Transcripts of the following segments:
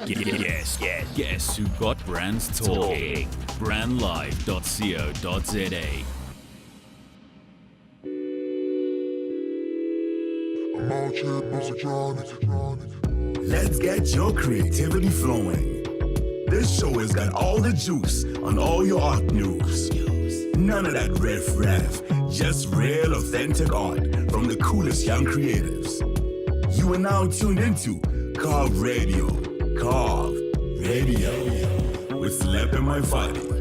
Guess who got brands talking? Brandlive.co.za. Let's get your creativity flowing. This show has got all the juice on all your art news. None of that riff, just real authentic art from the coolest young creatives. You are now tuned into Carve Radio. Carve Radio with Slepe My Fadi.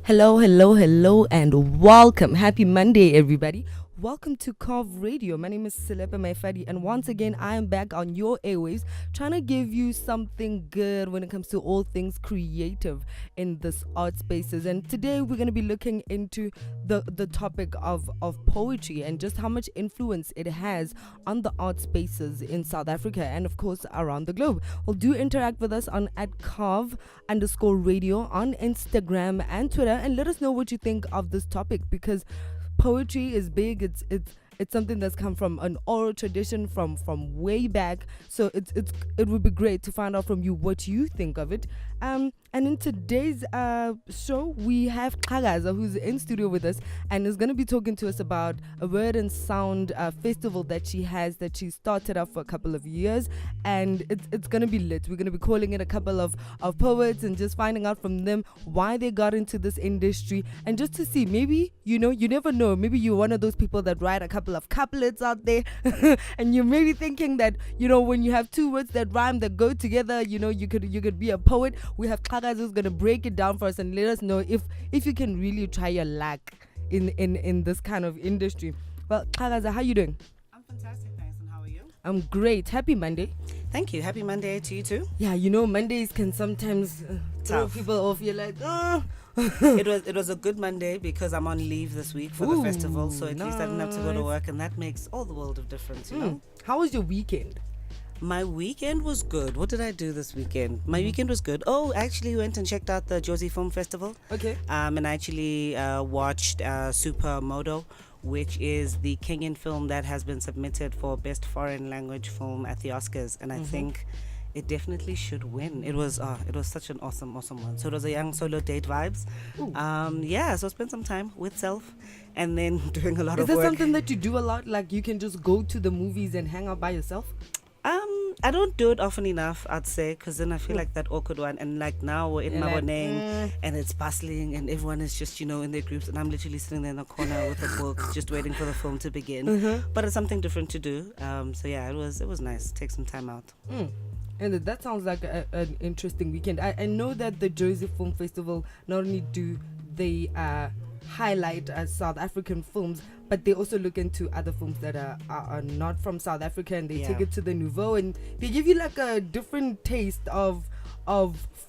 Hello, and welcome. Happy Monday, everybody. Welcome to Carve Radio. My name is Slepe Maifadi, and once again, I am back on your airwaves trying to give you something good when it comes to all things creative in this art spaces. And today, we're going to be looking into the topic of poetry and just how much influence it has on the art spaces in South Africa and, of course, around the globe. Well, do interact with us on @Carve_radio on Instagram and Twitter, and let us know what you think of this topic, because poetry is big. It's something that's come from an oral tradition from way back. So it would be great to find out from you what you think of it. And in today's show, we have Carve, who's in studio with us and is going to be talking to us about a word and sound festival that she started up for a couple of years, and it's going to be lit. We're going to be calling in a couple of poets and just finding out from them why they got into this industry, and just to see, maybe, you never know, maybe you're one of those people that write a couple of couplets out there and you're maybe thinking that, when you have two words that rhyme, that go together, you could be a poet. We have Carve who's going to break it down for us and let us know if you can really try your luck in this kind of industry. Well, Carve, how are you doing? I'm fantastic, thanks. And how are you? I'm great. Happy Monday. Thank you. Happy Monday to you too. Yeah, Mondays can sometimes throw people off. You're like, It was a good Monday because I'm on leave this week for the festival, so at least I didn't have to go to work, and that makes all the world of difference, you know. How was your weekend? My weekend was good. What did I do this weekend? My weekend was good. Oh, I actually went and checked out the Jozi Film Festival. Okay. And I actually watched Supermodo, which is the Kenyan film that has been submitted for Best Foreign Language Film at the Oscars, and I think it definitely should win. It was such an awesome one. So it was a young solo date vibes. So I spent some time with self and then doing a lot of work. Is that something that you do a lot? Like, you can just go to the movies and hang out by yourself? I don't do it often enough, I'd say, because then I feel like that awkward one. And like now we're in Maboneng and it's bustling and everyone is just, in their groups, and I'm literally sitting there in the corner with a book just waiting for the film to begin. But it's something different to do. It was nice. Take some time out. And that sounds like an interesting weekend. I know that the Jozi Film Festival, not only do they highlight South African films, but they also look into other films that are not from South Africa, and they take it to the nouveau, and they give you like a different taste of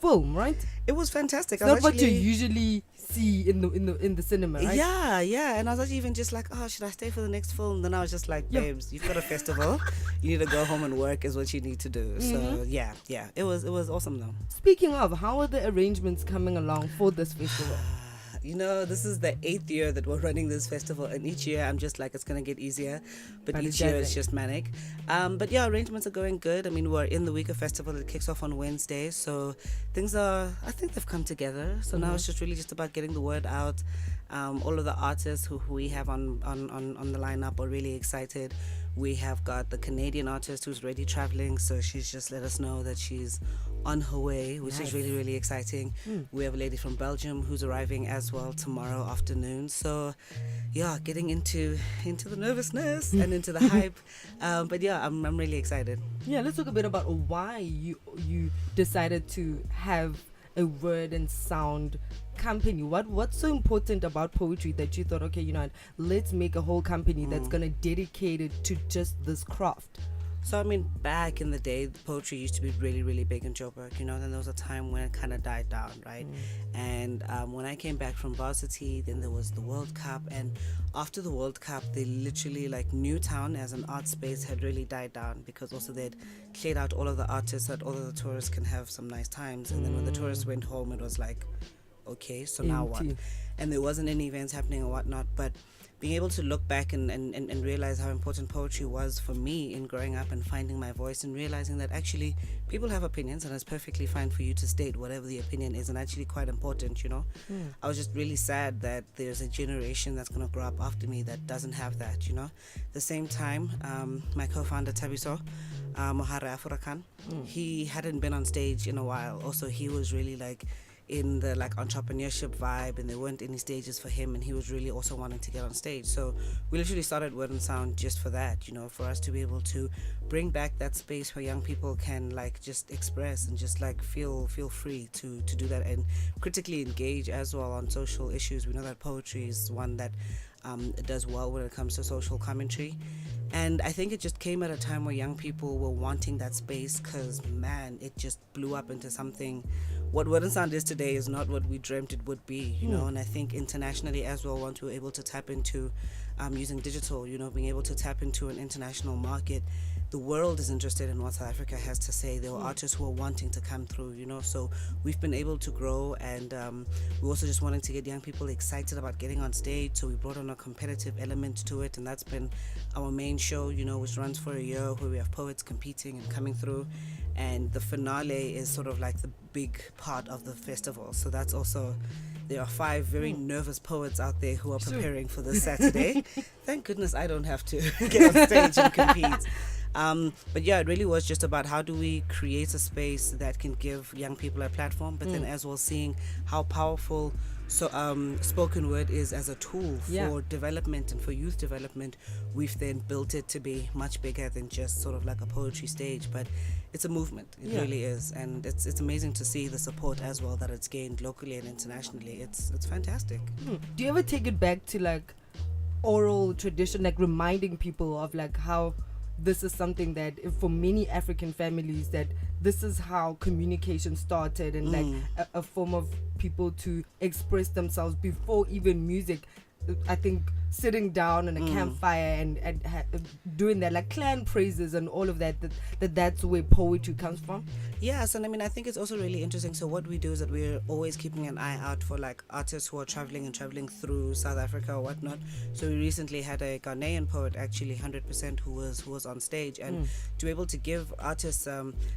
film, right? It was fantastic. It's not what you usually see in the cinema, right? Yeah. And I was actually even just like, should I stay for the next film? Then I was just like, babes, you've got a festival. You need to go home and work is what you need to do. So yeah. It was awesome though. Speaking of, how are the arrangements coming along for this festival? This is the 8th year that we're running this festival, and each year I'm just like, it's going to get easier, but each year it's just manic. But yeah, arrangements are going good. I mean, we're in the week of festival. It kicks off on Wednesday, so I think they've come together. So now it's just really just about getting the word out. All of the artists who we have on the lineup are really excited. We have got the Canadian artist who's already traveling, so she's just let us know that she's on her way, which is really, really exciting. We have a lady from Belgium who's arriving as well tomorrow afternoon. So yeah, getting into the nervousness and into the hype. But yeah, I'm really excited. Yeah, let's talk a bit about why you decided to have a word and sound company. What's so important about poetry that you thought, okay, let's make a whole company that's gonna dedicate it to just this craft? So I mean, back in the day, poetry used to be really, really big in Joburg. Then there was a time when it kind of died down, right? And when I came back from varsity, then there was the World Cup, and after the World Cup, they literally, like, Newtown as an art space had really died down, because also they'd cleared out all of the artists so that all of the tourists can have some nice times. And then when the tourists went home, it was like, okay, so now what? Empty. And there wasn't any events happening or whatnot, but being able to look back and realize how important poetry was for me in growing up and finding my voice and realizing that actually people have opinions and it's perfectly fine for you to state whatever the opinion is, and actually quite important, you know. I was just really sad that there's a generation that's going to grow up after me that doesn't have that, you know. At the same time, my co-founder Tabiso Mohara Afurakan, he hadn't been on stage in a while. Also, he was really like in the like entrepreneurship vibe, and there weren't any stages for him, and he was really also wanting to get on stage. So we literally started Word and Sound just for that, you know, for us to be able to bring back that space where young people can like just express and just like feel free to do that, and critically engage as well on social issues. We know that poetry is one that does well when it comes to social commentary. And I think it just came at a time where young people were wanting that space, because man, it just blew up into something. What Word and Sound is today is not what we dreamt it would be, you know. And I think internationally as well, once we were able to tap into using digital, you know, being able to tap into an international market, the world is interested in what South Africa has to say. There were artists who are wanting to come through, you know, so we've been able to grow, and we're also just wanting to get young people excited about getting on stage, so we brought on a competitive element to it, and that's been our main show, you know, which runs for a year, where we have poets competing and coming through, and the finale is sort of like the big part of the festival. So that's also, there are 5 very nervous poets out there who are preparing for this Saturday. Thank goodness I don't have to get on stage and compete. But yeah, it really was just about how do we create a space that can give young people a platform, but then as well seeing how powerful spoken word is as a tool for development and for youth development. We've then built it to be much bigger than just sort of like a poetry stage, but it's a movement. It really is, and it's amazing to see the support as well that it's gained locally and internationally. It's fantastic. Do you ever take it back to like oral tradition, like reminding people of like how this is something that for many African families, that this is how communication started, and like a form of people to express themselves before even music? I think sitting down on a campfire and doing that, like clan praises and all of that's where poetry comes from. Yes, and I mean, I think it's also really interesting. So what we do is that we're always keeping an eye out for like artists who are traveling through South Africa or whatnot. So we recently had a Ghanaian poet, actually 100%, who was on stage, and to be able to give artists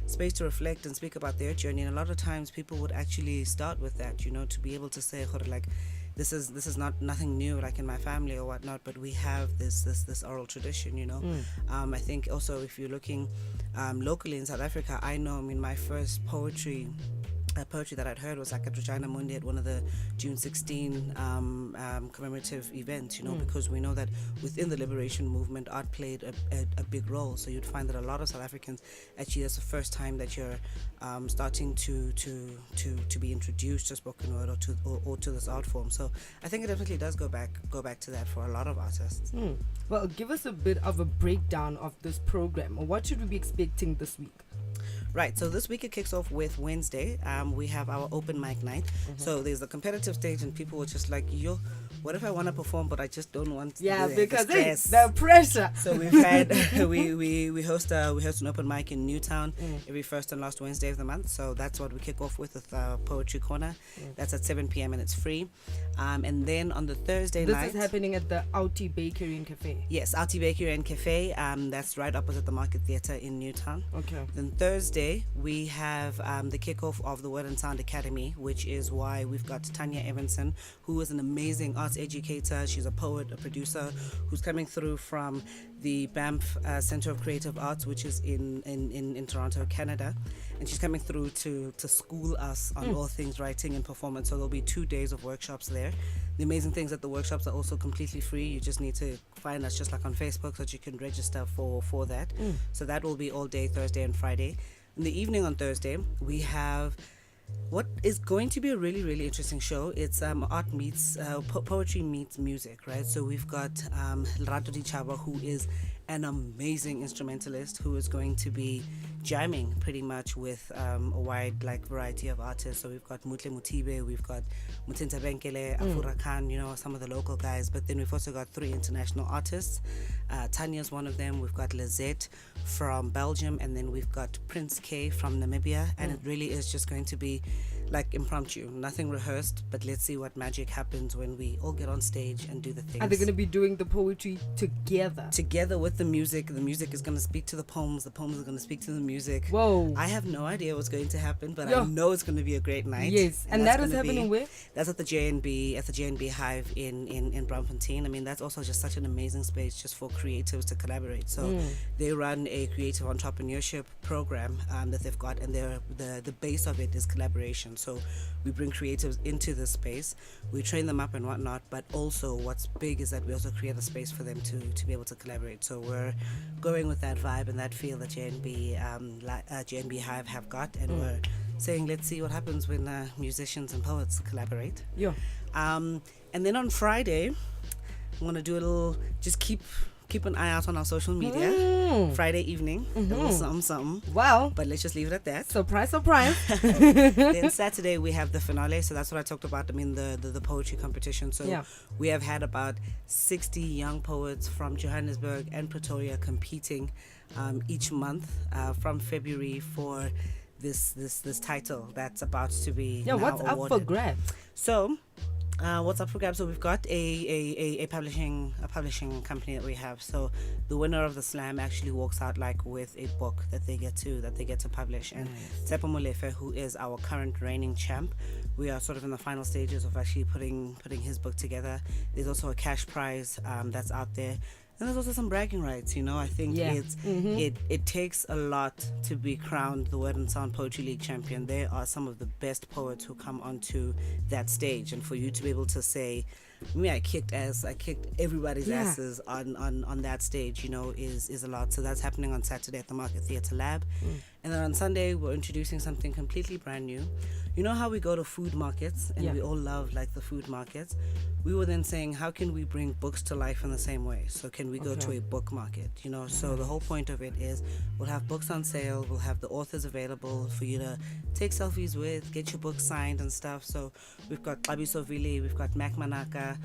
space to reflect and speak about their journey. And a lot of times people would actually start with that, you know, to be able to say like, this is not nothing new like in my family or whatnot, but we have this oral tradition, you know. I think also if you're looking locally in South Africa, I know, I mean, my first poetry that I'd heard was like at Regina Mundi at one of the June 16 commemorative events, you know, because we know that within the liberation movement, art played a big role. So you'd find that a lot of South Africans, actually, that's the first time that you're starting to be introduced to spoken word or to this art form. So I think it definitely does go back to that for a lot of artists. Well, give us a bit of a breakdown of this program, or what should we be expecting this week? Right, so this week it kicks off with Wednesday. We have our open mic night. So there's the competitive stage, and people were just like, yo, what if I want to perform but I just don't want to? Yeah, do because the it's the pressure. So we've had we host an open mic in Newtown every first and last Wednesday of the month. So that's what we kick off with Poetry Corner. That's at 7 p.m. and it's free. And then on the Thursday night, this is happening at the Auntie Bakery and Cafe. Yes, Auntie Bakery and Cafe. That's right opposite the Market Theatre in Newtown. Okay. Then Thursday we have the kickoff of the Word and Sound Academy, which is why we've got Tanya Evanson, who is an amazing arts educator. She's a poet, a producer, who's coming through from the Banff Centre of Creative Arts, which is in Toronto, Canada, and she's coming through to school us on all things writing and performance. So there'll be 2 days of workshops there. The amazing thing is that the workshops are also completely free. You just need to find us just like on Facebook so that you can register for that. So that will be all day Thursday and Friday. In the evening on Thursday, we have what is going to be a really, really interesting show. It's art meets poetry meets music, right? So we've got Lerato Dichaba, who is an amazing instrumentalist, who is going to be jamming pretty much with a wide like variety of artists. So we've got Mutle Mutibe, we've got Mutinta Benkele, Afura Khan, you know, some of the local guys, but then we've also got 3 international artists. Tanya's one of them. We've got Lizette from Belgium, and then we've got Prince K from Namibia, and it really is just going to be like impromptu, nothing rehearsed, but let's see what magic happens when we all get on stage and do the things. Are they going to be doing the poetry together? Together with the music. The music is going to speak to the poems are going to speak to the music. Whoa. I have no idea what's going to happen, but I know it's going to be a great night. Yes, and that is happening where? That's at the JNB Hive in Braamfontein. I mean, that's also just such an amazing space just for creatives to collaborate. So they run a creative entrepreneurship program that they've got, and the base of it is collaboration. So we bring creatives into the space, we train them up and whatnot, but also what's big is that we also create a space for them to be able to collaborate. So we're going with that vibe and that feel that JNB Hive have got, and we're saying, let's see what happens when musicians and poets collaborate. Yeah. And then on Friday, I'm going to do a little, just keep an eye out on our social media. Friday evening, a little something. Wow. But let's just leave it at that. Surprise. Then Saturday we have the finale. So that's what I talked about. I mean, the poetry competition. So we have had about 60 young poets from Johannesburg and Pretoria competing each month from February for this title that's about to be what's awarded. up for grabs? So what's up for grabs? So we've got a publishing company that we have. So the winner of the slam actually walks out like with a book that they get to publish. And Tsepo Molefe, who is our current reigning champ, we are sort of in the final stages of actually putting his book together. There's also a cash prize that's out there. And there's also some bragging rights, you know. I think it takes a lot to be crowned the Word and Sound Poetry League champion. There are some of the best poets who come onto that stage, and for you to be able to say, I kicked everybody's asses on that stage, you know, is a lot. So that's happening on Saturday at the Market Theatre Lab. And then on Sunday, we're introducing something completely brand new. You know how we go to food markets and we all love like the food markets? We were then saying, how can we bring books to life in the same way? So can we go to a book market, you know? So the whole point of it is we'll have books on sale, we'll have the authors available for you to take selfies with, get your book signed and stuff. So we've got Kabiso Vili, we've got Mac Manaka,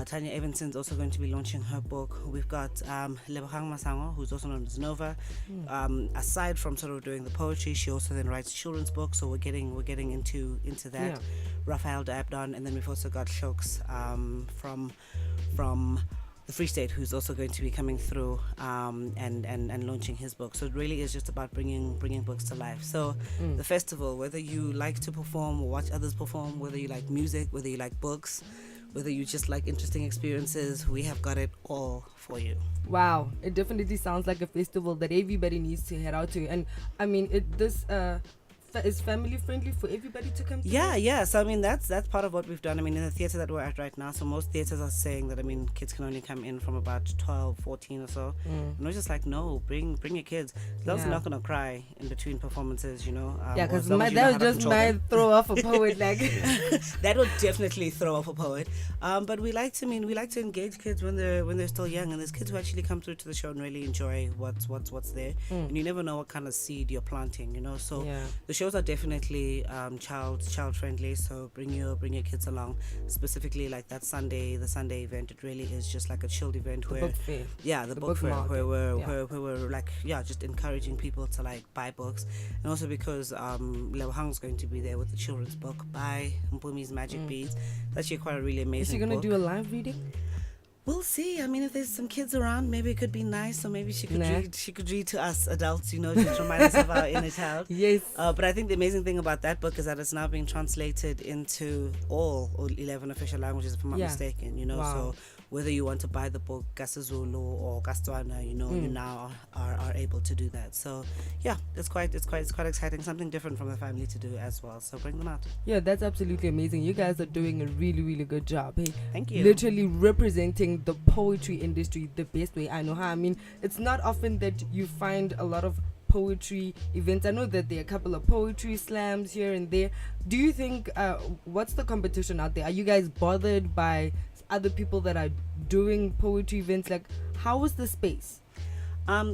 Tanya Evanson's also going to be launching her book. We've got Lebogang Masango, who's also known as Nova. Aside from sort of doing the poetry, she also then writes children's books, so we're getting into that. Raphael Dabdon, and then we've also got Shokes from the Free State, who's also going to be coming through and launching his book. So it really is just about bringing books to life. So the festival, whether you like to perform or watch others perform, whether you like music, whether you like books, whether you just like interesting experiences, we have got it all for you. Wow, it definitely sounds like a festival that everybody needs to head out to. And I mean, this is family friendly for everybody to come to? Yeah. So I mean, that's part of what we've done. I mean, in the theatre that we're at right now, so most theatres are saying that, I mean, kids can only come in from about 12, 14 or so. And we're just like, no, bring your kids. They're also not gonna cry in between performances, you know. Because that would just might throw off a poet. Like that would definitely throw off a poet. But we like to engage kids when they're still young, and there's kids who actually come through to the show and really enjoy what's there. And you never know what kind of seed you're planting, you know. So the shows are definitely child friendly, so bring your kids along. Specifically like that Sunday, the Sunday event, it really is just like a chilled event where book fair. The book fair where we're like just encouraging people to like buy books. And also because Lebohang's going to be there with the children's book by Mpumi's Magic Beads. It's actually quite a really amazing Is she gonna do a live reading? We'll see. I mean, if there's some kids around, maybe it could be nice, or maybe she could read to us adults, you know, just remind us of our inner child. Yes. But I think the amazing thing about that book is that it's now being translated into all 11 official languages, if I'm not mistaken, you know. Wow. So whether you want to buy the book Kasizulu or Kastswana, you know, you now are able to do that. So yeah, it's quite exciting, something different from the family to do as well. So bring them out. Yeah, that's absolutely amazing. You guys are doing a really, really good job. Hey, thank you. Literally representing the poetry industry the best way I know how. I mean, it's not often that you find a lot of poetry events. I know that there are a couple of poetry slams here and there. Do you think what's the competition out there? Are you guys bothered by other people that are doing poetry events? Like, how is the space?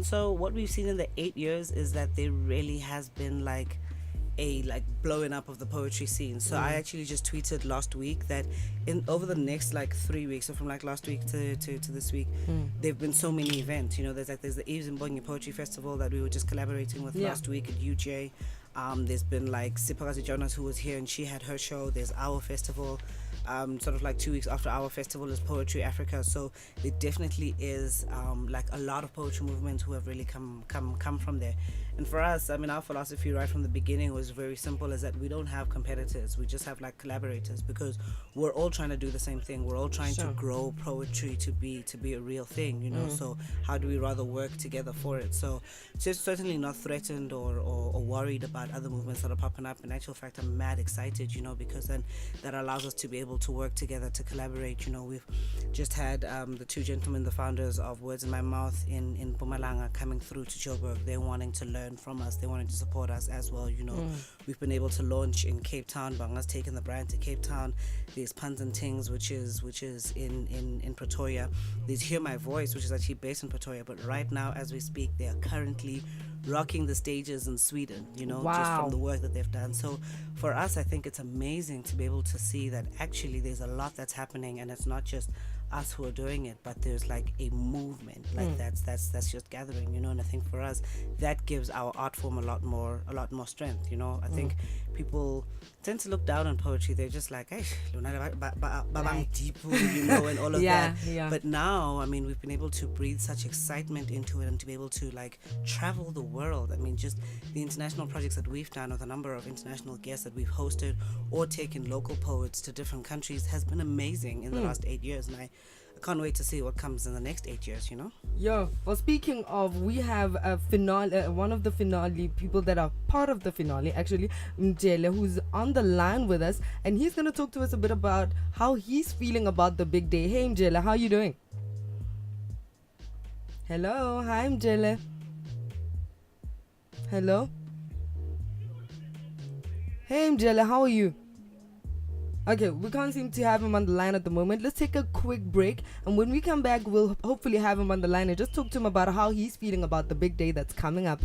So what we've seen in the 8 years is that there really has been like a blowing up of the poetry scene. So I actually just tweeted last week that over the next 3 weeks, so from last week to this week, there've been so many events. You know, there's the Eves and Bongi Poetry Festival that we were just collaborating with last week at UJ. There's been like Sipakasi Jonas, who was here and she had her show. There's our festival. Sort of like 2 weeks after our festival is Poetry Africa. So there definitely is like a lot of poetry movements who have really come from there. And for us, I mean, our philosophy right from the beginning was very simple, is that we don't have competitors. We just have like collaborators, because we're all trying to do the same thing. We're all trying to grow poetry to be a real thing, you know. So how do we rather work together for it? So just certainly not threatened or worried about other movements that are popping up. In actual fact, I'm mad excited, you know, because then that allows us to be able to work together, to collaborate. You know, we've just had the two gentlemen, the founders of Words in My Mouth in Mpumalanga, coming through to Joburg. They're wanting to learn from us. They wanted to support us as well. You know, we've been able to launch in Cape Town. Banga's taken the brand to Cape Town. There's Puns and Tings, which is in Pretoria. There's Hear My Voice, which is actually based in Pretoria. But right now, as we speak, they are currently rocking the stages in Sweden, you know, just from the work that they've done. So for us, I think it's amazing to be able to see that actually there's a lot that's happening, and it's not just us who are doing it, but there's like a movement like that's just gathering, you know. And I think for us, that gives our art form a lot more strength, you know. I think people tend to look down on poetry. They're just like, hey, you know, and all of that. But now, I mean, we've been able to breathe such excitement into it, and to be able to like travel the world. I mean, just the international projects that we've done, or the number of international guests that we've hosted, or taken local poets to different countries, has been amazing in the last 8 years. And I can't wait to see what comes in the next 8 years, you know. Well, speaking of, we have a finale, one of the finale people that are part of the finale, actually, Mjele, who's on the line with us, and he's going to talk to us a bit about how he's feeling about the big day. Hey Mjele, how are you doing? Hello, hi Mjele. Hello. Hey Mjele, how are you? Okay, we can't seem to have him on the line at the moment. Let's take a quick break, and when we come back, we'll hopefully have him on the line and just talk to him about how he's feeling about the big day that's coming up.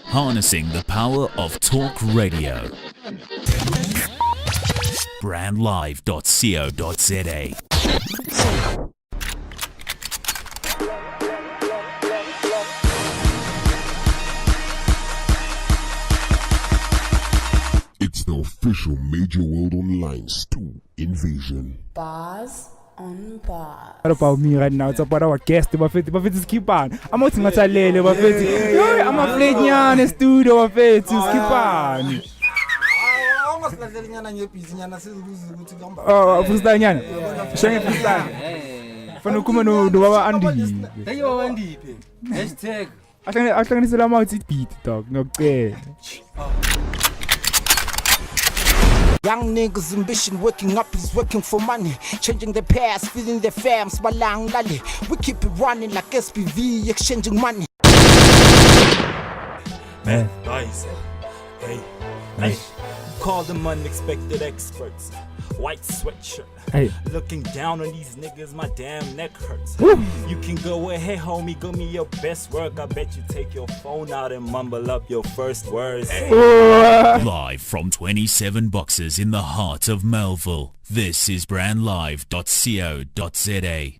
Harnessing the power of talk radio. Brandlive.co.za. It's the official Major World Online Stu Invasion. Bars on bars. What about me right now? It's about our guest, Bafetti, skip on. I'm out in Matalele, Bafetti. I'm a playing in studio, Bafetti, skip on. Oh, Fustanyana. Shang Fustan. Fanukuma no Andy. They are Andy. Hashtag. I think it's a lot of beat, dog. No, okay. Young niggas' ambition, waking up is working for money. Changing their past, feeding their fams, balang lali. We keep it running like SPV, exchanging money. Man, nice. Hey, nice. Call them unexpected experts. White sweatshirt. Hey. Looking down on these niggas, my damn neck hurts. Woo. You can go ahead, homie, give me your best work. I bet you take your phone out and mumble up your first words. Live from 27 boxes in the heart of Melville. This is brandlive.co.za.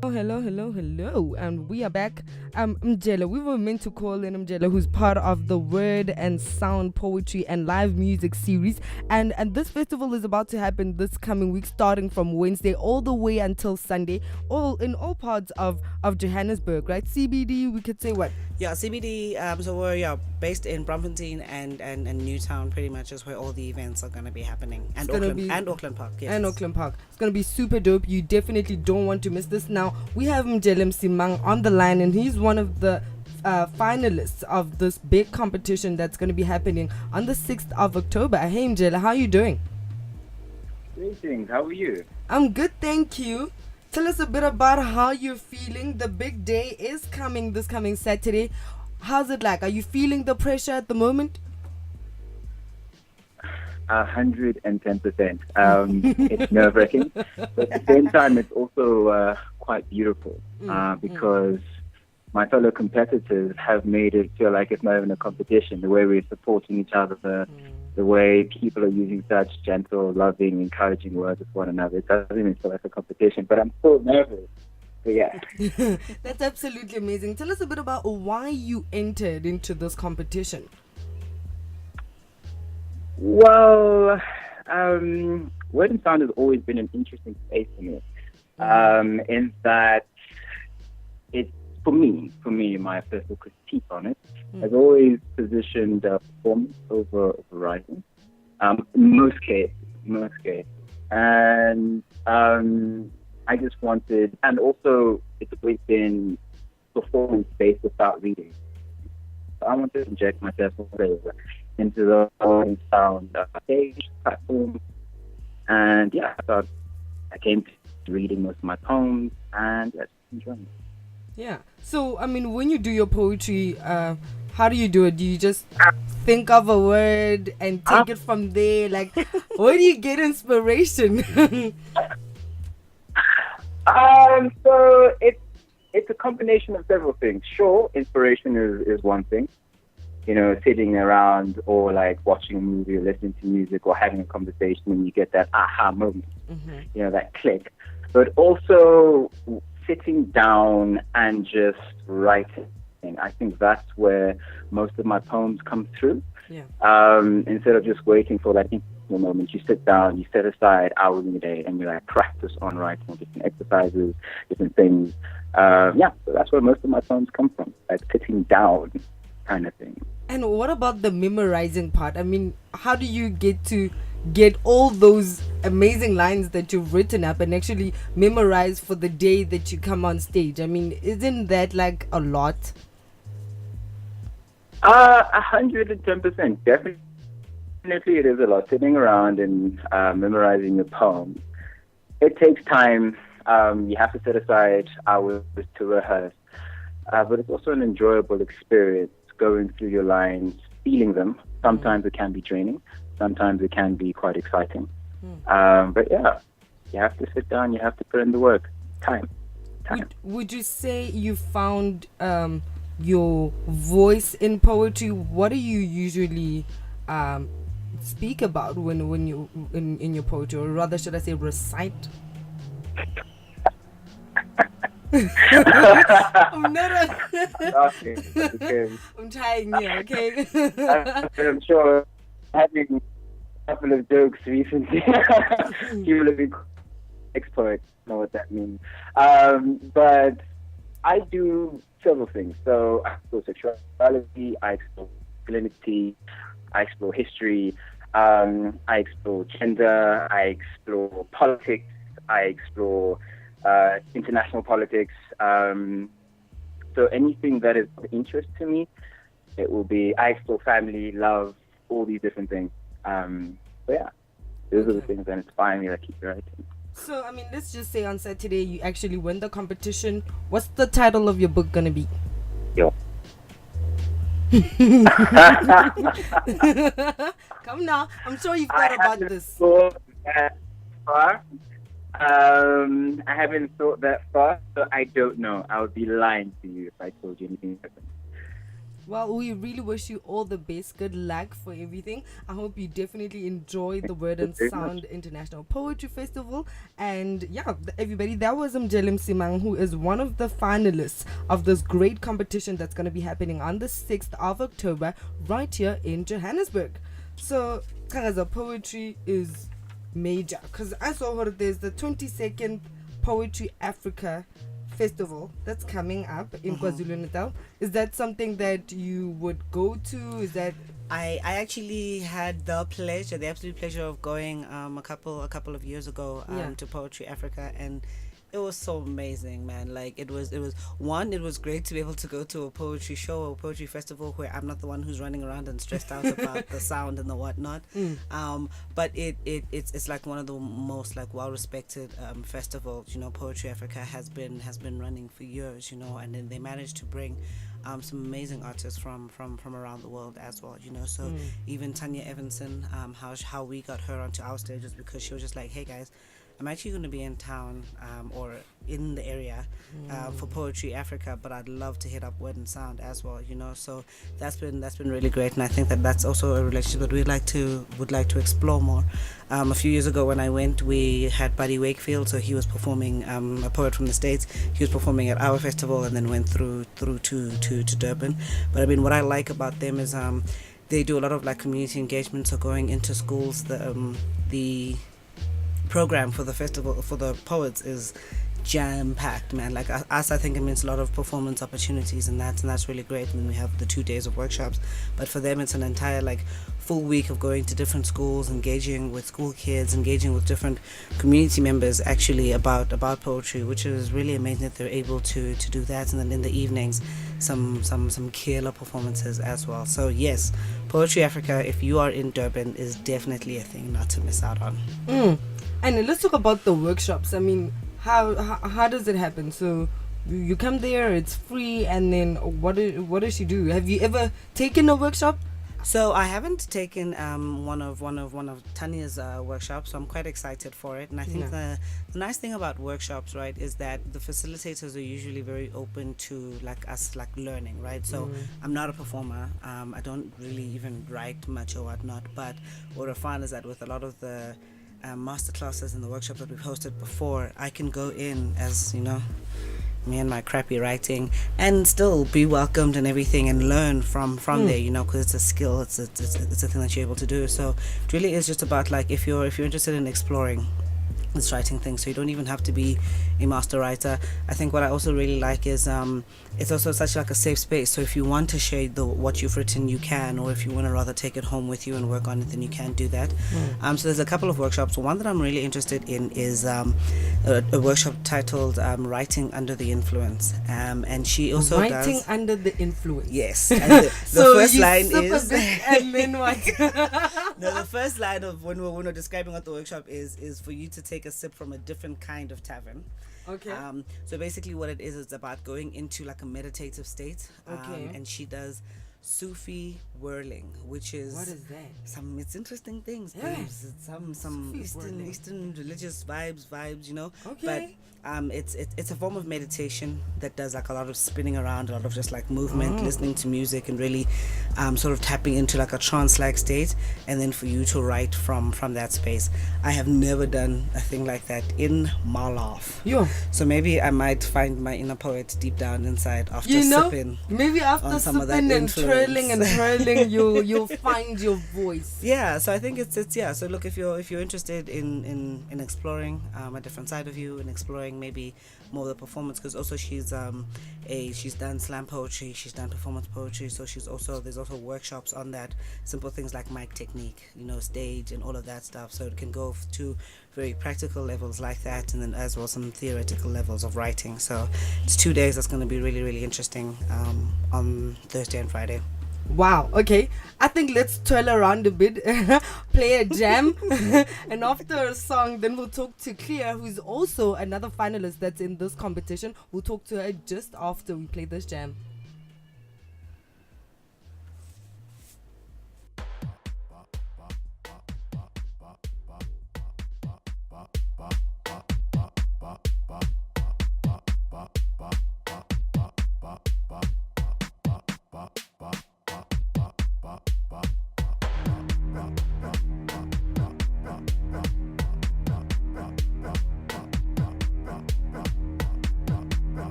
Oh, hello, and we are back. Mjele, we were meant to call in Mjele, who's part of the Word and Sound Poetry and Live Music series, and this festival is about to happen this coming week, starting from Wednesday all the way until Sunday, all in all parts of Johannesburg, right? CBD, we could say what? Yeah, CBD. So we're based in Braamfontein and Newtown, pretty much is where all the events are going to be happening, and Auckland Park. Yes. And Auckland Park. It's going to be super dope. You definitely don't want to miss this. Now we have Mjele Msimang on the line, and he's one of the finalists of this big competition that's going to be happening on the 6th of October. Hey Mjele, how are you doing? Greetings, how are you? I'm good, thank you. Tell us a bit about how you're feeling. The big day is coming this coming Saturday. How's it like? Are you feeling the pressure at the moment? 110%. It's nerve-wracking, but at the same time, it's also quite beautiful because my fellow competitors have made it feel like it's not even a competition. The way we're supporting each other, the way people are using such gentle, loving, encouraging words with one another, it doesn't even feel like a competition. But I'm still nervous So yeah. That's absolutely amazing. Tell us a bit about why you entered into this competition. Well, word and sound has always been an interesting space for me. In that it's for me, my personal critique on it has always positioned performance over writing. In most cases. And I just wanted, and also it's always been performance based without reading. So I wanted to inject myself into the sound stage platform. And yeah, I thought I came to reading most of my poems and yes, enjoying it. Yeah. So, I mean, when you do your poetry, how do you do it? Do you just think of a word and take it from there? Like, where do you get inspiration? So it's a combination of several things. Sure, inspiration is one thing. You know, sitting around or like watching a movie or listening to music or having a conversation and you get that aha moment, you know, that click. But also sitting down and just writing. I think that's where most of my poems come through. Yeah. Instead of just waiting for that inspirational moment, you sit down, you set aside hours in a day and you like practice on writing different exercises, different things. So that's where most of my poems come from, like sitting down kind of thing. And what about the memorizing part? I mean, how do you get to get all those amazing lines that you've written up and actually memorize for the day that you come on stage? I mean, isn't that like a lot? 110%. Definitely it is a lot. Sitting around and memorizing your poem. It takes time. You have to set aside hours to rehearse. But it's also an enjoyable experience going through your lines, feeling them. Sometimes it can be draining. Sometimes it can be quite exciting. But yeah, you have to sit down. You have to put in the work. Time. Would you say you found your voice in poetry? What do you usually speak about when you in your poetry, or rather, should I say, recite? I'm not Okay. I'm trying here, okay? I'm sure having a couple of jokes recently, people have been ex-poets, know what that means. But I do several things. So I explore sexuality, I explore masculinity, I explore history, I explore gender, I explore politics, I explore international politics. So anything that is of interest to me, it will be. I explore family, love, all these different things. So yeah, those are the things that inspire me, that keep me writing. So, I mean, let's just say on Saturday you actually win the competition. What's the title of your book gonna be? Yo. Come now, I'm sure you've thought about this. I haven't thought that far, so I don't know. I would be lying to you if I told you anything different. Well, we really wish you all the best. Good luck for everything. I hope you definitely enjoy the Word and Sound International Poetry Festival. And yeah, everybody, that was Mjelim Simang, who is one of the finalists of this great competition that's going to be happening on the 6th of October right here in Johannesburg. So, Kagaza, poetry is major, because I saw her, there's the 22nd Poetry Africa Festival that's coming up in KwaZulu-Natal. Is that something that you would go to? Is that I actually had the absolute pleasure of going a couple of years ago to Poetry Africa, and it was so amazing, man. Like it was great to be able to go to a poetry show or a poetry festival where I'm not the one who's running around and stressed out about the sound and the whatnot. But it's like one of the most like well respected festivals. You know, Poetry Africa has been running for years. You know, and then they managed to bring some amazing artists from around the world as well. You know, so even Tanya Evanson, how we got her onto our stages because she was just like, hey guys, I'm actually going to be in town or in the area for Poetry Africa, but I'd love to hit up Word and Sound as well, you know. So that's been really great, and I think that's also a relationship that would like to explore more. A few years ago when I went, we had Buddy Wakefield, so he was performing, a poet from the States. He was performing at our festival and then went through to Durban. But I mean, what I like about them is they do a lot of like community engagement, so going into schools. The program for the festival for the poets is jam-packed, man. Like us, I think it means a lot of performance opportunities, and that's really great. And then we have the 2 days of workshops, but for them it's an entire like full week of going to different schools, engaging with school kids, engaging with different community members actually about poetry, which is really amazing that they're able to do that. And then in the evenings some killer performances as well. So yes, Poetry Africa, if you are in Durban, is definitely a thing not to miss out on. And let's talk about the workshops. I mean, how does it happen? So you come there, it's free, and then what does she do? Have you ever taken a workshop? So I haven't taken one of Tanya's workshops, so I'm quite excited for it. And I think the nice thing about workshops, right, is that the facilitators are usually very open to like us like learning, right? So I'm not a performer. I don't really even write much or whatnot. But what I find is that with a lot of the master classes and the workshops that we've hosted before, I can go in as, you know, me and my crappy writing, and still be welcomed and everything, and learn from there, you know, because it's a skill, it's a thing that you're able to do. So it really is just about like if you're interested in exploring this writing thing, so you don't even have to be a master writer. I think what I also really like is it's also such like a safe space. So if you want to share what you've written, you can, or if you want to rather take it home with you and work on it, then you can do that. So there's a couple of workshops. One that I'm really interested in is a workshop titled Writing Under the Influence, and she also Writing Under the Influence. Yes. And the So first you line sip a is bit and then what? no, the first line of when we're describing what the workshop is for you to take a sip from a different kind of tavern. Okay. So basically what it is, it's about going into like a meditative state. Okay. And she does Sufi whirling, which is What is that? It's interesting things, Yeah. babes. It's some Eastern religious vibes, you know. Okay. But it's a form of meditation that does like a lot of spinning around, a lot of just like movement, listening to music, and really sort of tapping into like a trance-like state, and then for you to write from that space. I have never done a thing like that in my life. Yeah. So maybe I might find my inner poet deep down inside after You know, sipping. maybe after on some of that sipping and influence. twirling and twirling, you'll find your voice. Yeah, so I think it's yeah. So look, if you're interested in exploring a different side of you and exploring maybe more of the performance, because also she's done slam poetry, she's done performance poetry, so there's also workshops on that, simple things like mic technique, you know, stage and all of that stuff. So it can go to very practical levels like that, and then as well some theoretical levels of writing. So it's 2 days. That's going to be really, really interesting on Thursday and Friday. Wow, okay. I think let's twirl around a bit, play a jam, and after a song, then we'll talk to Clea, who's also another finalist that's in this competition. We'll talk to her just after we play this jam.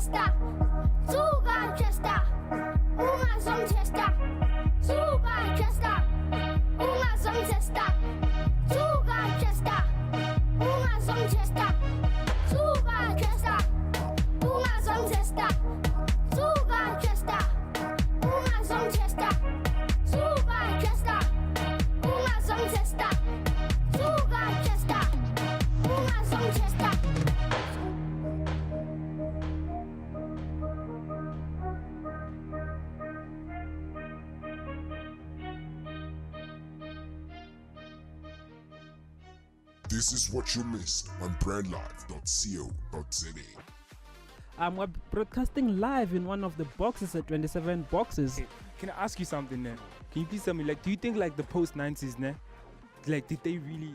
Chester, Sugar Chester, Unga Song Chester, Sugar Chester, Unga Song Chester, Sugar Chester, Unga Song Chester, Sugar Chester, Unga Song Chester, Sugar Chester, Unga Song Chester, Sugar Chester, Unga Song Chester, Sugar Chester, Unga Song Chester. This is what you missed on brandlife.co.za. We're broadcasting live in one of the boxes at 27 boxes. Hey, can I ask you something there? Can you please tell me, like, do you think like the post 90s, like, did they really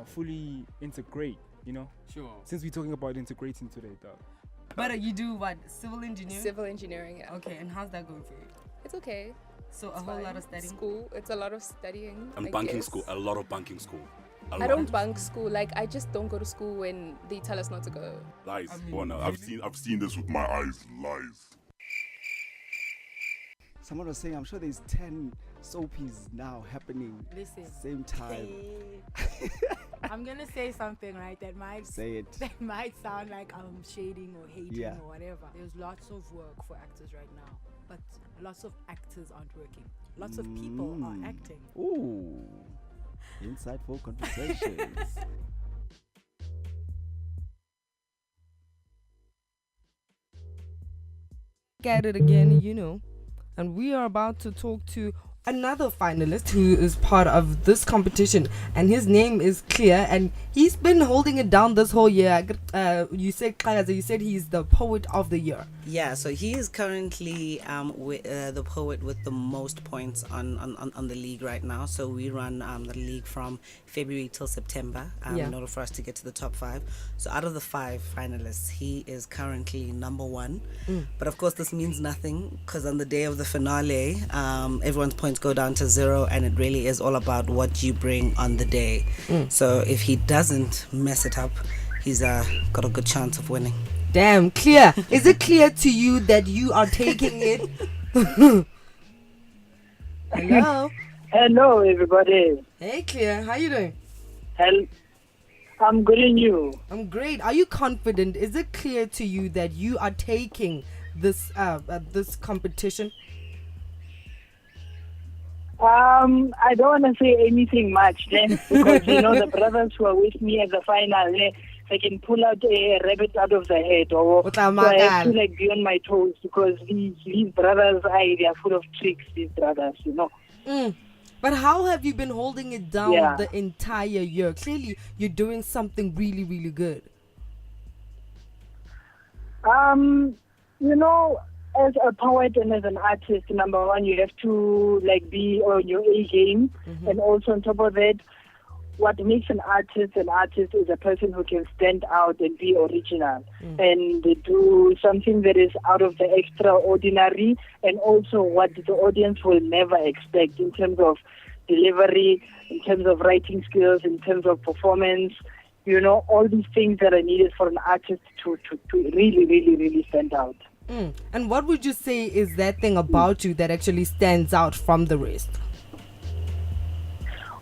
fully integrate? You know? Sure. Since we're talking about integrating today, though. But you do what? Civil engineering? Civil engineering, yeah. Okay, and how's that going for you? It's okay. So It's a whole fine. lot of studying? School. It's a lot of studying. And I banking guess. school, a lot of banking school. I don't bunk school. Like, I just don't go to school when they tell us not to go. Lies. I've seen this with my eyes. Lies. Someone was saying, I'm sure there's 10 soapies now happening Listen. same time. I'm gonna say something, right? That might Say it. That might sound like I'm shading or hating Yeah. or whatever. There's lots of work for actors right now, but lots of actors aren't working. Lots of people are acting. Ooh, insightful conversations. At it again, and we are about to talk to another finalist who is part of this competition, and his name is Clear, and he's been holding it down this whole year. You said he's the poet of the year. Yeah, so he is currently the poet with the most points on the league right now. So we run the league from February till September in order for us to get to the top 5. So out of the 5 finalists, he is currently number 1. But of course, this means nothing because on the day of the finale, everyone's points go down to 0, and it really is all about what you bring on the day. So if he doesn't mess it up, he's got a good chance of winning. Damn, Clear. Is it clear to you that you are taking it? Hello. Hello, everybody. Hey, Clear. How you doing? I'm good, and you? I'm great. Are you confident? Is it clear to you that you are taking this this competition? I don't want to say anything much then, because the brothers who are with me at the final, they can pull out a rabbit out of the head, or so I have to be on my toes, because these brothers, they are full of tricks. These brothers, But how have you been holding it down the entire year? Clearly, you're doing something really, really good. As a poet and as an artist, number one, you have to be on your A game, and also on top of that, what makes an artist is a person who can stand out and be original and do something that is out of the extraordinary, and also what the audience will never expect in terms of delivery, in terms of writing skills, in terms of performance. All these things that are needed for an artist to really, really, really stand out. And what would you say is that thing about you that actually stands out from the rest?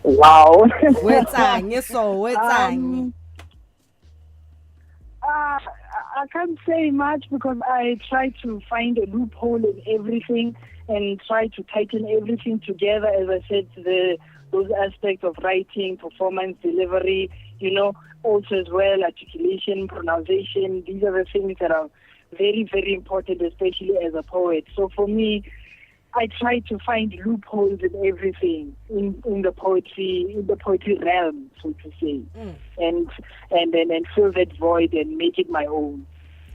Wow. I can't say much because I try to find a loophole in everything and try to tighten everything together. As I said, those aspects of writing, performance, delivery, also as well, articulation, pronunciation. These are the things that are very, very important, especially as a poet. So for me, I try to find loopholes in everything in the poetry realm, so to say, and fill that void and make it my own.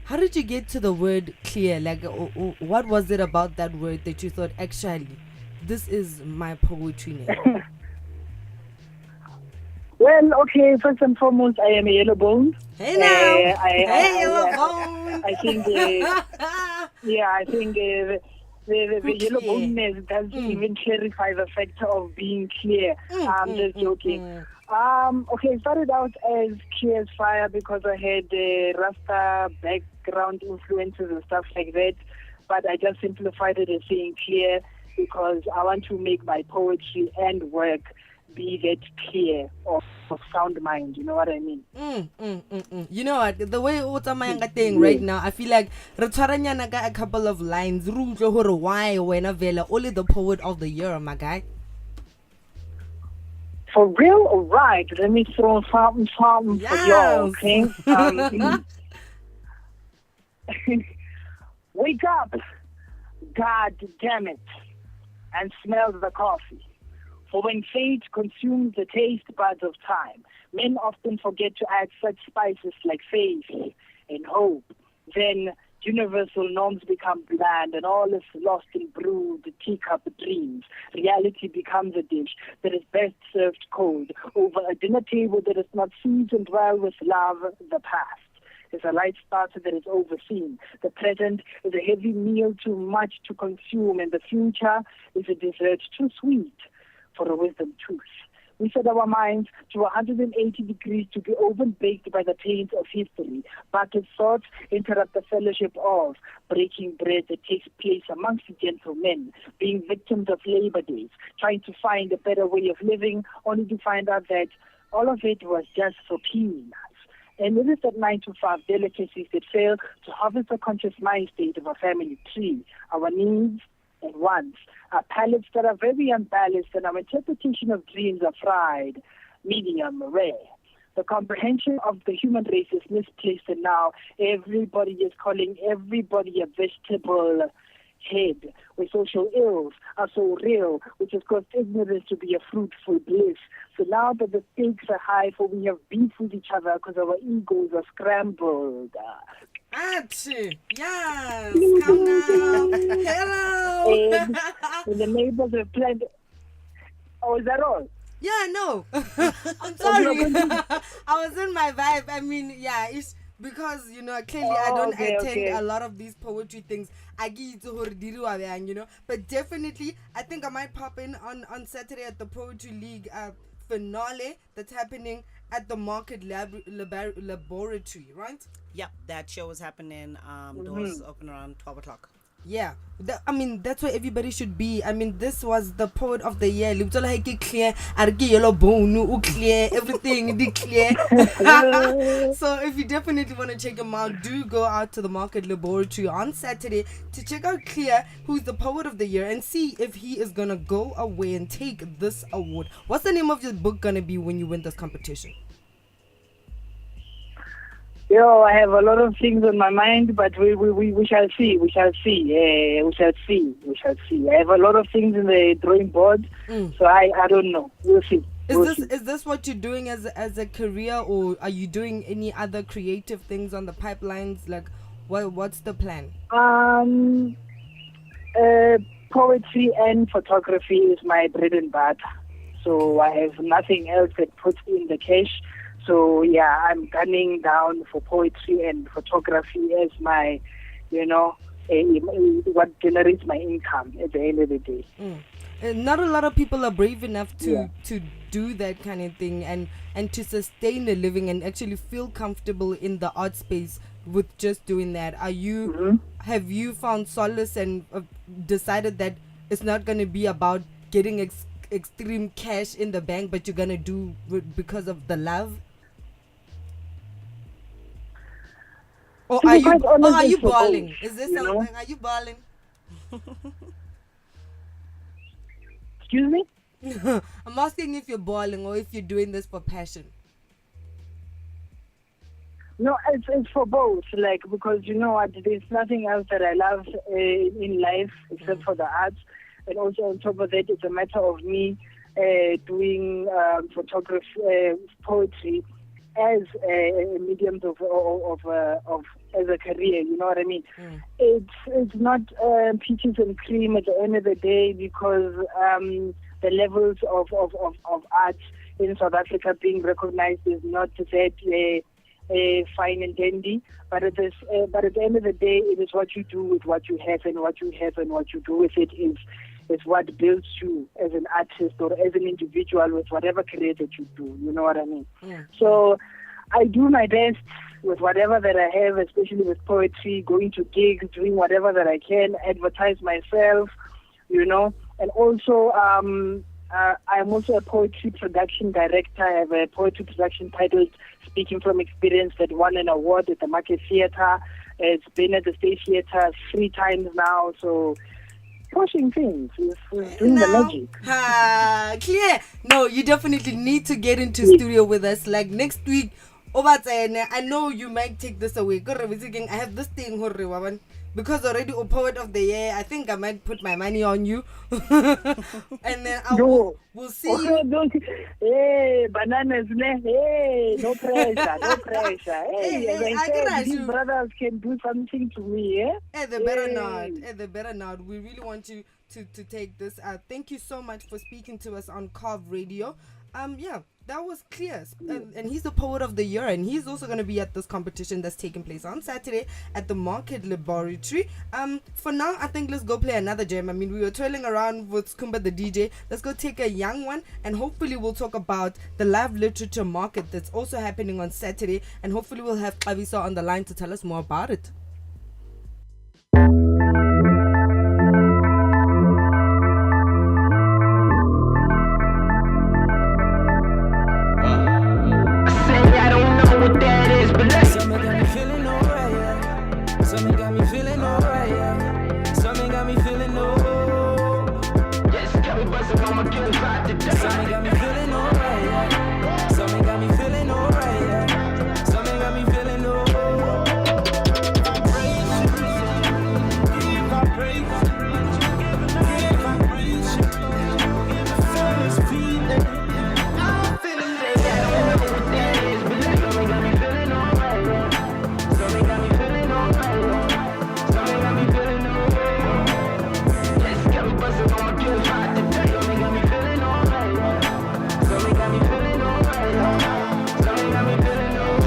How did you get to the word clear? What was it about that word that you thought, actually, this is my poetry name? Well, okay, first and foremost, I am a yellow bone. Hey now! Yellow bone! I think, I think the yellow Clear. boneness doesn't even clarify the factor of being clear. I'm just joking. Okay, it started out as clear as fire because I had Rasta background influences and stuff like that. But I just simplified it as saying clear because I want to make my poetry and work be that clear of sound mind. You know what I mean? You know what? The way Utamayanga thing right now, I feel like Retwaranyana got a couple of lines. Why when Vela only the poet of the year, my guy. For real? All right. Let me throw something for y'all, okay? Wake up, God damn it, and smell the coffee. For when fate consumes the taste buds of time, men often forget to add such spices like faith and hope. Then universal norms become bland and all is lost in brood, teacup dreams. Reality becomes a dish that is best served cold over a dinner table that is not seasoned well with love. The past is a light starter that is overseen. The present is a heavy meal too much to consume, and the future is a dessert too sweet for a wisdom tooth. We set our minds to 180 degrees to be oven-baked by the pains of history. Bucket thoughts interrupt the fellowship of breaking bread that takes place amongst gentlemen, being victims of labor days, trying to find a better way of living, only to find out that all of it was just for peanuts. And it is that 9 to 5 delicacies that fail to harvest the conscious mind state of a family tree, our needs and wants, our palates that are very unbalanced, and our interpretation of dreams are fried, medium rare. The comprehension of the human race is misplaced, and now everybody is calling everybody a vegetable head, where social ills are so real, which has caused ignorance to be a fruitful bliss. So now that the stakes are high, for we have beef with each other because our egos are scrambled. Achoo. Yes. Come now. Hello. And the neighbors have planned. Oh, is that all? Yeah, no. I'm sorry. I was in my vibe. I mean, yeah, it's because, you know, clearly I don't attend a lot of these poetry things. I get to you know, but definitely I think I might pop in on Saturday at the Poetry League finale that's happening at the Market Laboratory, right? Yep, that show is happening. Doors open around 12 o'clock. Yeah, I mean that's where everybody should be. I mean, this was the poet of the year. Clear, yellow bone, clear, everything clear. So if you definitely want to check him out, do go out to the Market Laboratory on Saturday to check out Clear, who's the poet of the year, and see if he is gonna go away and take this award. What's the name of your book gonna be when you win this competition? Yo, I have a lot of things on my mind, but we shall see. We shall see. We shall see. We shall see. I have a lot of things in the drawing board, so I don't know. We'll see. Is this what you're doing as a career, or are you doing any other creative things on the pipelines? Like, what's the plan? Poetry and photography is my bread and butter, so I have nothing else that puts in the cash. So yeah, I'm gunning down for poetry and photography as my, you know, what generates my income at the end of the day. Not a lot of people are brave enough to do that kind of thing and to sustain a living and actually feel comfortable in the art space with just doing that. Are you have you found solace and decided that it's not going to be about getting extreme cash in the bank, but you're going to do because of the love? Or are you balling? Is this something? Are you balling? Excuse me? I'm asking if you're balling or if you're doing this for passion. No, it's for both. Like, because you know what, there's nothing else that I love in life except for the arts, and also on top of that, it's a matter of me doing photography, poetry as a medium of as a career. You know what I mean? It's not peaches and cream at the end of the day, because the levels of art in South Africa being recognized is not that fine and dandy. But at the end of the day, it is what you do with what you have, and what you have and what you do with it is what builds you as an artist or as an individual with whatever career that you do. You know what I mean? Mm. So I do my best with whatever that I have, especially with poetry, going to gigs, doing whatever that I can, advertise myself, you know. And also, I'm also a poetry production director. I have a poetry production titled Speaking from Experience that won an award at the Market Theatre. It's been at the State Theatre 3 times now, so pushing things is doing the magic. Clear. No, you definitely need to get into studio with us. Like next week, I know you might take this away. I have this thing, because already a poet of the year, I think I might put my money on you. And then we'll see. Hey, bananas, hey, no pressure, no pressure. Hey, as I said, these brothers can do something to me, Hey, they better not. Hey, they better not. We really want you to take this. Thank you so much for speaking to us on Carve Radio. Yeah, that was clear. And he's the poet of the year, and he's also going to be at this competition that's taking place on Saturday at the Market Laboratory. For now, I think let's go play another jam. I mean, we were twirling around with Skumba the DJ. Let's go take a young one, and hopefully we'll talk about the live literature market that's also happening on Saturday, and hopefully we'll have Klavisa on the line to tell us more about it. Something got me feeling alright, yeah. Something got me feeling alright, yeah. Something got me feeling alright. Yes, got me bustin' on my good vibe today. Something got me feeling alright, yeah. Something got me feeling alright, yeah. Something got me feeling alright. Vibration, vibration, vibration, feeling. I'm feeling it. I don't know what that is, but something got me feeling alright. Something got me feeling alright. Something got me feeling alright. Yes, got me bustin' on my good vibe today. Something got me feeling alright. Something got me feeling alright. Something got me feeling alright.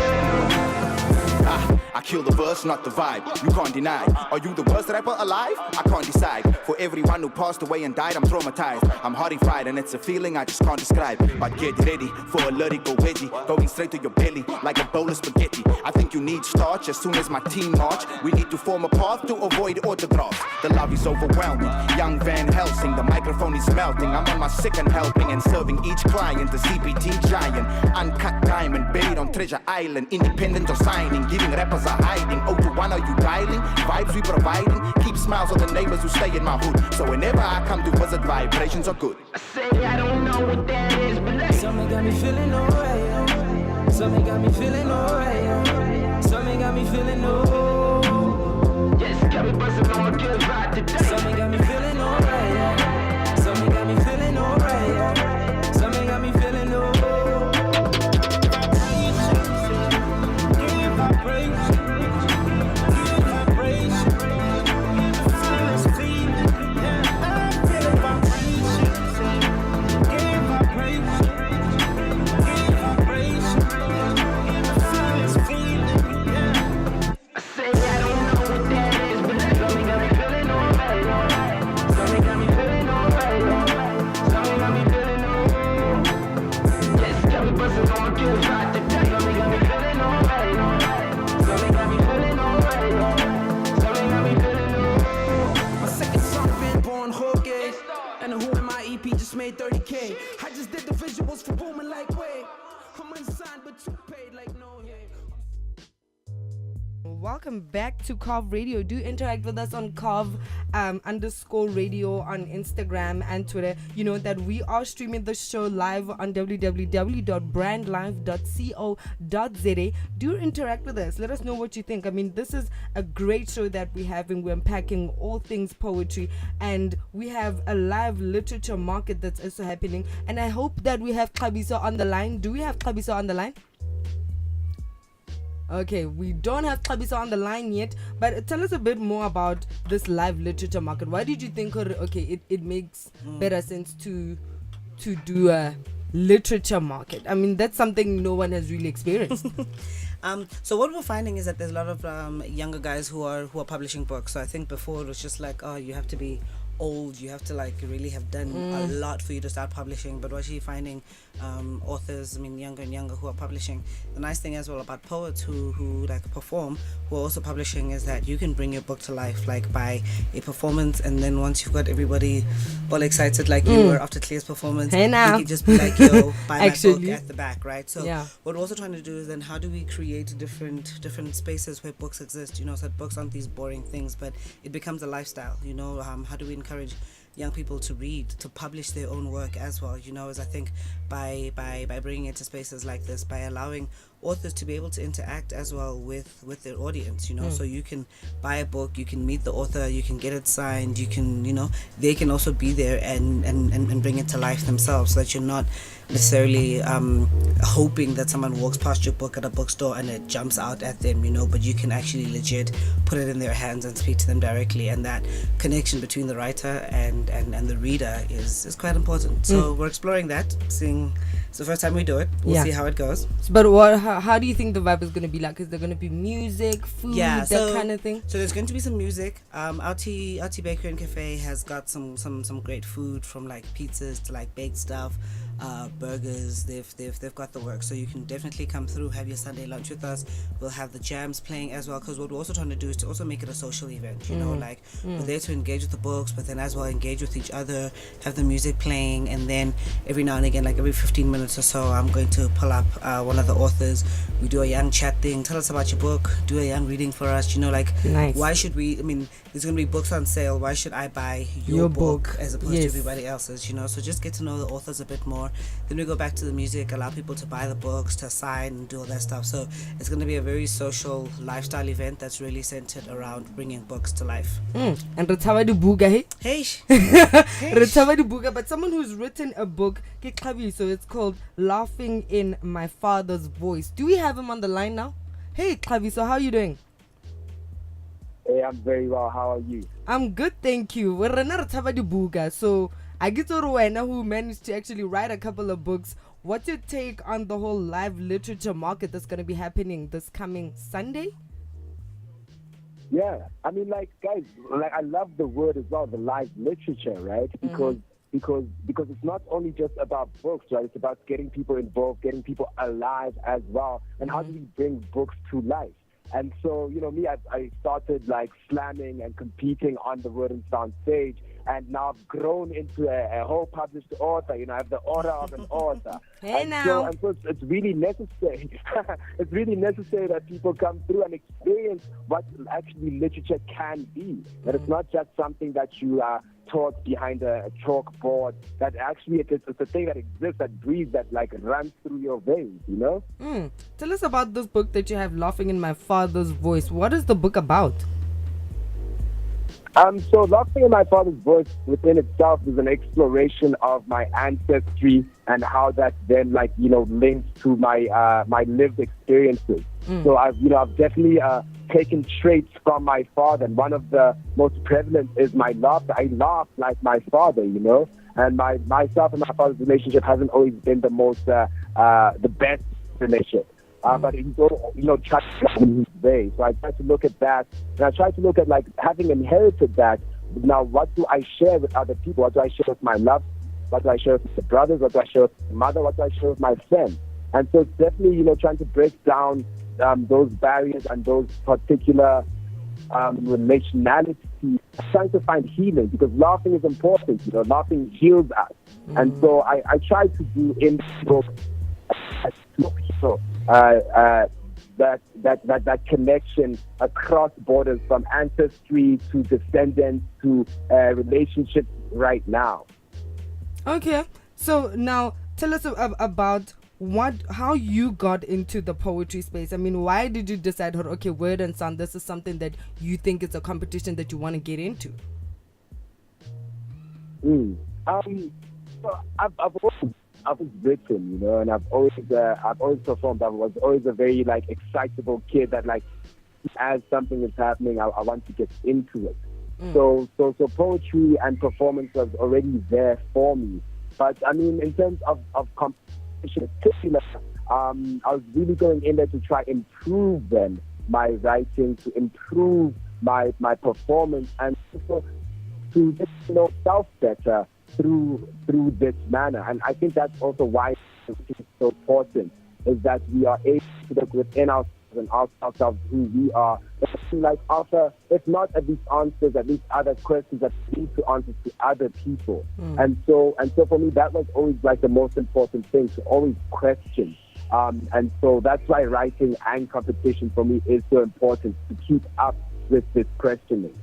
I kill the verse, not the vibe. You can't deny. Are you the worst rapper alive? I can't decide. For everyone who passed away and died, I'm traumatized. I'm horrified and it's a feeling I just can't describe. But get ready for a lyrical wedgie, going straight to your belly like a bowl of spaghetti. I think you need starch as soon as my team march. We need to form a path to avoid autographs. The love is overwhelming. Young Van Helsing, the microphone is melting. I'm on my second helping and serving each client a CPT giant. Uncut diamond, buried on Treasure Island. Independent or signing, giving rappers a hiding. 021, are you dialing? Vibes we providing. Keep smiles on the neighbors who stay in my hood. So whenever I come to visit, vibrations are good. I say I don't know what that is, but something got me feeling alright. Something got me feeling alright. Something got me feeling alright. Yes, got me bustin' on my good vibe today. Something got me feeling alright. Something got me feeling alright. Something got me feeling alright. Made 30K. I just did the visuals for booming like way. I'm unsigned but you paid like no hey. Welcome back to Carve Radio. Do interact with us on Carve _radio on Instagram and Twitter. You know that we are streaming the show live on www.brandlive.co.za. Do interact with us. Let us know what you think. I mean, this is a great show that we're having. We're unpacking all things poetry, and we have a live literature market that's also happening. And I hope that we have Klavisa on the line. Do we have Klavisa on the line? Okay, we don't have Klavisa on the line yet, but tell us a bit more about this live literature market. Why did you think, okay, it makes better sense to do a literature market? I mean, that's something no one has really experienced. So what we're finding is that there's a lot of younger guys who are publishing books. So I think before it was just like, oh, you have to be old, you have to like really have done a lot for you to start publishing. But we're actually finding authors, I mean, younger and younger who are publishing. The nice thing as well about poets who like perform, who are also publishing, is that you can bring your book to life like by a performance, and then once you've got everybody all excited like you were after Clear's performance, Hey now. you can just be like, yo, buy my book Actually. at the back, right? So Yeah. what we're also trying to do is then how do we create different spaces where books exist, you know, so that books aren't these boring things, but it becomes a lifestyle, you know. How do we encourage young people to read, to publish their own work as well, you know, as I think by bringing it to spaces like this, by allowing authors to be able to interact as well with their audience, you know. So you can buy a book, you can meet the author, you can get it signed, you can, you know, they can also be there and bring it to life themselves, so that you're not necessarily hoping that someone walks past your book at a bookstore and it jumps out at them, you know, but you can actually legit put it in their hands and speak to them directly, and that connection between the writer and the reader is quite important. So we're exploring that, seeing it's the first time we do it. We'll see how it goes. But how do you think the vibe is going to be like? Is there going to be music, food, that kind of thing? So there's going to be some music. LT Bakery and Cafe has got some great food, from like pizzas to like baked stuff, burgers. They've got the work. So you can definitely come through, have your Sunday lunch with us. We'll have the jams playing as well, because what we're also trying to do is to also make it a social event. You know, like we're there to engage with the books, but then as well engage with each other, have the music playing, and then every now and again, like every 15 minutes or so, I'm going to pull up one of the authors. We do a young chat thing. Tell us about your book. Do a young reading for us. You know, like why should we? I mean, there's going to be books on sale. Why should I buy your book as opposed to everybody else's? You know, so just get to know the authors a bit more. Then we go back to the music. Allow people to buy the books, to sign, and do all that stuff. So it's going to be a very social lifestyle event that's really centered around bringing books to life. And Retawa di Buga, hey? Hey. Retawa di Buga, but someone who's written a book, so it's called Laughing in My Father's Voice. Do we have him on the line now? Hey, Klavi, so how are you doing? Hey, I'm very well. How are you? I'm good, thank you. We're Retawa di Buga, so I get to Rowena, who managed to actually write a couple of books. What's your take on the whole live literature market that's going to be happening this coming Sunday? Yeah, I mean, like, guys, like, I love the word as well, the live literature, right? Because it's not only just about books, right? It's about getting people involved, getting people alive as well. And how do we bring books to life? And so, you know, me, I started like slamming and competing on the Word and Sound stage. And now I've grown into a whole published author. You know, I have the aura of an author. And so it's really necessary. It's really necessary that people come through and experience what actually literature can be. That it's not just something that you are taught behind a chalkboard. That actually it's a thing that exists, that breathes, that like runs through your veins. You know. Tell us about this book that you have, Laughing in My Father's Voice. What is the book about? So Laughing in My Father's Voice within itself is an exploration of my ancestry and how that then, like, you know, links to my my lived experiences. So I've definitely taken traits from my father, and one of the most prevalent is my laughter. I laugh like my father, you know, and myself and my father's relationship hasn't always been the most the best relationship. But he's all, you know, tried to in his way. So I try to look at that, and I try to look at, like, having inherited that. Now, what do I share with other people? What do I share with my love? What do I share with the brothers? What do I share with my mother? What do I share with my friends? And so it's definitely, you know, trying to break down those barriers and those particular relationalities, trying to find healing, because laughing is important. You know, laughing heals us. And so I try to do in book people that connection across borders, from ancestry to descendants to relationships right now. Okay, so now tell us about how you got into the poetry space. I mean, why did you decide, okay, Word and Sound, this is something that you think is a competition that you want to get into? So I've always written, you know, and I've always performed. I was always a very, like, excitable kid that, like, as something is happening, I want to get into it. So poetry and performance was already there for me. But I mean, in terms of competition, particular, I was really going in there to try improve then my writing, to improve my performance, and also to just self better through this manner. And I think that's also why it's so important, is that we are able to look within ourselves and ask ourselves who we are. Like after, if not at least answers, at least other questions that lead to answers to other people. And so for me, that was always like the most important thing, to always question. And so that's why writing and competition for me is so important, to keep up with this questioning.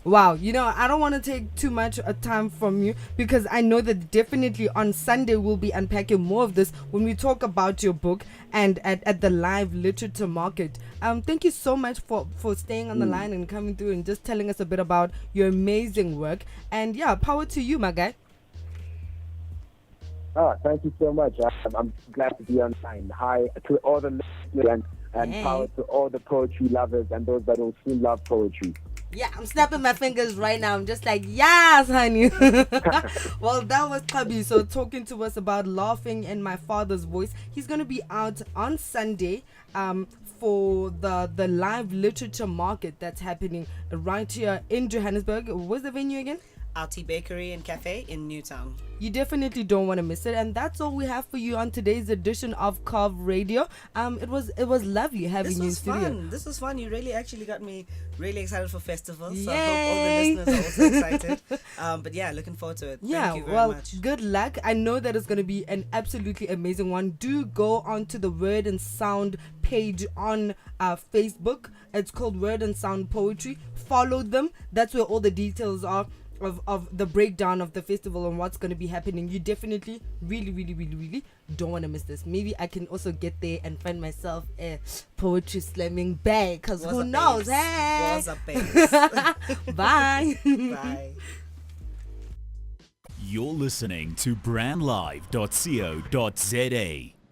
Wow, I don't want to take too much time from you, because I know that definitely on Sunday we'll be unpacking more of this when we talk about your book and at the live literature market. Thank you so much for staying on the line and coming through and just telling us a bit about your amazing work. And yeah, power to you, my guy. Thank you so much. I'm glad to be on line. Hi to all the listeners, and power to all the poetry lovers and those that will soon love poetry. Yeah, I'm snapping my fingers right now. I'm just like, yes, honey. Well, that was Kabi. So talking to us about Laughing in My Father's Voice. He's going to be out on Sunday for the live literature market that's happening right here in Johannesburg. What's the venue again? RT Bakery and Cafe in Newtown. You definitely don't want to miss it. And that's all we have for you on today's edition of Carve Radio. It was lovely having you in studio. This was fun. You really actually got me really excited for festivals. So Yay. I hope all the listeners are also excited. But yeah, looking forward to it. Yeah, Thank you very much. Good luck. I know that it's going to be an absolutely amazing one. Do go onto the Word and Sound page on Facebook. It's called Word and Sound Poetry. Follow them. That's where all the details are of the breakdown of the festival and what's going to be happening. You definitely really don't want to miss this. Maybe I can also get there and find myself a poetry slamming bag, because who knows? Hey, bye. Bye. You're listening to brandlive.co.za.